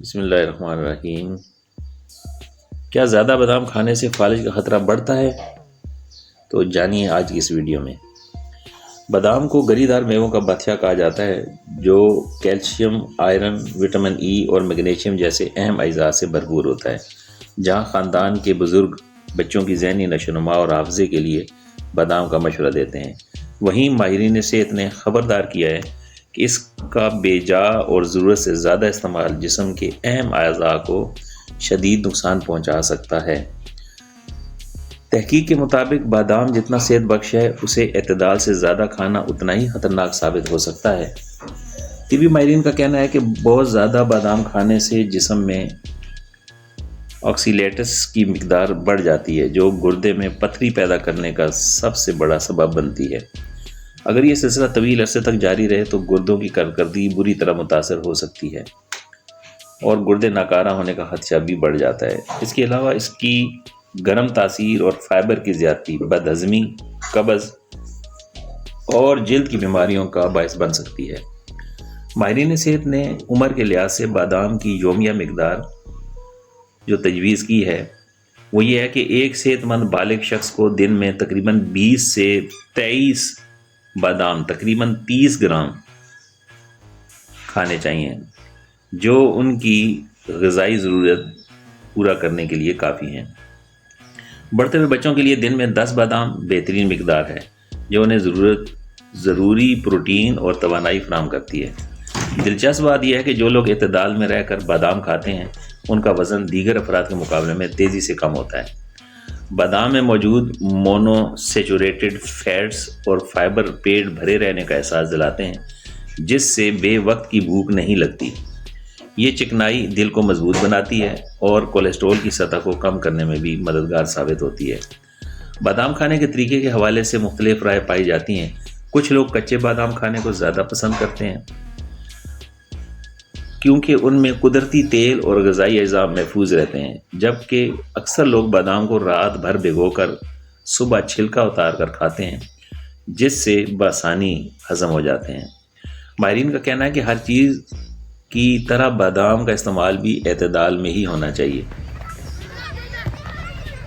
بسم اللہ الرحمن الرحیم۔ کیا زیادہ بادام کھانے سے فالج کا خطرہ بڑھتا ہے؟ تو جانیے آج کی اس ویڈیو میں۔ بادام کو گری دار میووں کا بادشاہ کہا جاتا ہے جو کیلشیم، آئرن، وٹامن ای اور میگنیشیم جیسے اہم اجزاء سے بھرپور ہوتا ہے۔ جہاں خاندان کے بزرگ بچوں کی ذہنی نشو و نما اور حافظے کے لیے بادام کا مشورہ دیتے ہیں، وہیں ماہرین صحت نے خبردار کیا ہے کہ اس کا بے جا اور ضرورت سے زیادہ استعمال جسم کے اہم اعضاء کو شدید نقصان پہنچا سکتا ہے۔ تحقیق کے مطابق بادام جتنا صحت بخش ہے، اسے اعتدال سے زیادہ کھانا اتنا ہی خطرناک ثابت ہو سکتا ہے۔ طبی ماہرین کا کہنا ہے کہ بہت زیادہ بادام کھانے سے جسم میں آکسیلیٹس کی مقدار بڑھ جاتی ہے، جو گردے میں پتھری پیدا کرنے کا سب سے بڑا سبب بنتی ہے۔ اگر یہ سلسلہ طویل عرصے تک جاری رہے تو گردوں کی کارکردگی بری طرح متاثر ہو سکتی ہے اور گردے ناکارہ ہونے کا خدشہ بھی بڑھ جاتا ہے۔ اس کے علاوہ اس کی گرم تاثیر اور فائبر کی زیادتی بد ہضمی، قبض اور جلد کی بیماریوں کا باعث بن سکتی ہے۔ ماہرین صحت نے عمر کے لحاظ سے بادام کی یومیہ مقدار جو تجویز کی ہے وہ یہ ہے کہ ایک صحت مند بالغ شخص کو دن میں تقریباً 20 سے 23 بادام تقریباً 30 گرام کھانے چاہیے، جو ان کی غذائی ضرورت پورا کرنے کے لیے کافی ہیں۔ بڑھتے ہوئے بچوں کے لیے دن میں 10 بادام بہترین مقدار ہے، جو انہیں ضروری پروٹین اور توانائی فراہم کرتی ہے۔ دلچسپ بات یہ ہے کہ جو لوگ اعتدال میں رہ کر بادام کھاتے ہیں ان کا وزن دیگر افراد کے مقابلے میں تیزی سے کم ہوتا ہے۔ بادام میں موجود مونو سیچوریٹڈ فیٹس اور فائبر پیٹ بھرے رہنے کا احساس دلاتے ہیں، جس سے بے وقت کی بھوک نہیں لگتی۔ یہ چکنائی دل کو مضبوط بناتی ہے اور کولیسٹرول کی سطح کو کم کرنے میں بھی مددگار ثابت ہوتی ہے۔ بادام کھانے کے طریقے کے حوالے سے مختلف رائے پائی جاتی ہیں۔ کچھ لوگ کچے بادام کھانے کو زیادہ پسند کرتے ہیں کیونکہ ان میں قدرتی تیل اور غذائی اجزاء محفوظ رہتے ہیں، جبکہ اکثر لوگ بادام کو رات بھر بھگو کر صبح چھلکا اتار کر کھاتے ہیں، جس سے بآسانی ہضم ہو جاتے ہیں۔ ماہرین کا کہنا ہے کہ ہر چیز کی طرح بادام کا استعمال بھی اعتدال میں ہی ہونا چاہیے۔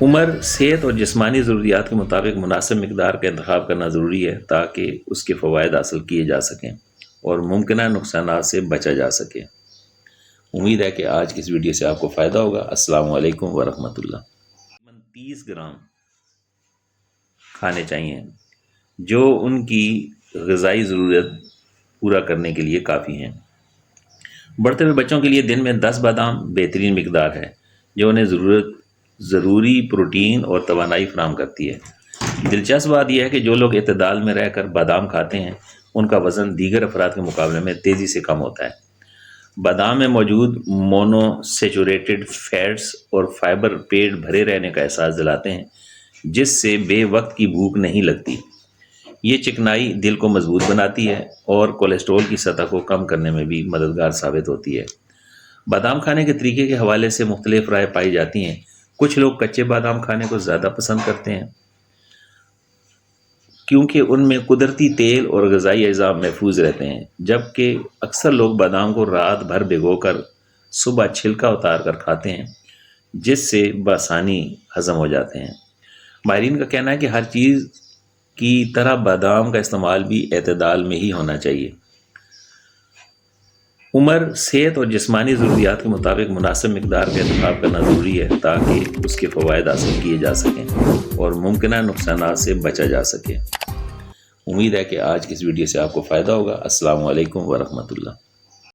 عمر، صحت اور جسمانی ضروریات کے مطابق مناسب مقدار کا انتخاب کرنا ضروری ہے تاکہ اس کے فوائد حاصل کیے جا سکیں اور ممکنہ نقصانات سے بچا جا سکے۔ امید ہے کہ آج کی اس ویڈیو سے آپ کو فائدہ ہوگا۔ السلام علیکم ورحمۃ اللہ۔ 30 گرام کھانے چاہیے، جو ان کی غذائی ضرورت پورا کرنے کے لیے کافی ہیں۔ بڑھتے ہوئے بچوں کے لیے دن میں 10 بادام بہترین مقدار ہے، جو انہیں ضروری پروٹین اور توانائی فراہم کرتی ہے۔ دلچسپ بات یہ ہے کہ جو لوگ اعتدال میں رہ کر بادام کھاتے ہیں ان کا وزن دیگر افراد کے مقابلے میں تیزی سے کم ہوتا ہے۔ بادام میں موجود مونو سیچوریٹڈ فیٹس اور فائبر پیٹ بھرے رہنے کا احساس دلاتے ہیں، جس سے بے وقت کی بھوک نہیں لگتی۔ یہ چکنائی دل کو مضبوط بناتی ہے اور کولیسٹرول کی سطح کو کم کرنے میں بھی مددگار ثابت ہوتی ہے۔ بادام کھانے کے طریقے کے حوالے سے مختلف رائے پائی جاتی ہیں۔ کچھ لوگ کچے بادام کھانے کو زیادہ پسند کرتے ہیں کیونکہ ان میں قدرتی تیل اور غذائی اجزاء محفوظ رہتے ہیں، جبکہ اکثر لوگ بادام کو رات بھر بھگو کر صبح چھلکا اتار کر کھاتے ہیں، جس سے بآسانی ہضم ہو جاتے ہیں۔ ماہرین کا کہنا ہے کہ ہر چیز کی طرح بادام کا استعمال بھی اعتدال میں ہی ہونا چاہیے۔ عمر، صحت اور جسمانی ضروریات کے مطابق مناسب مقدار کا انتخاب کرنا ضروری ہے تاکہ اس کے فوائد حاصل کیے جا سکیں اور ممکنہ نقصانات سے بچا جا سکے۔ امید ہے کہ آج کی اس ویڈیو سے آپ کو فائدہ ہوگا۔ السلام علیکم ورحمۃ اللہ۔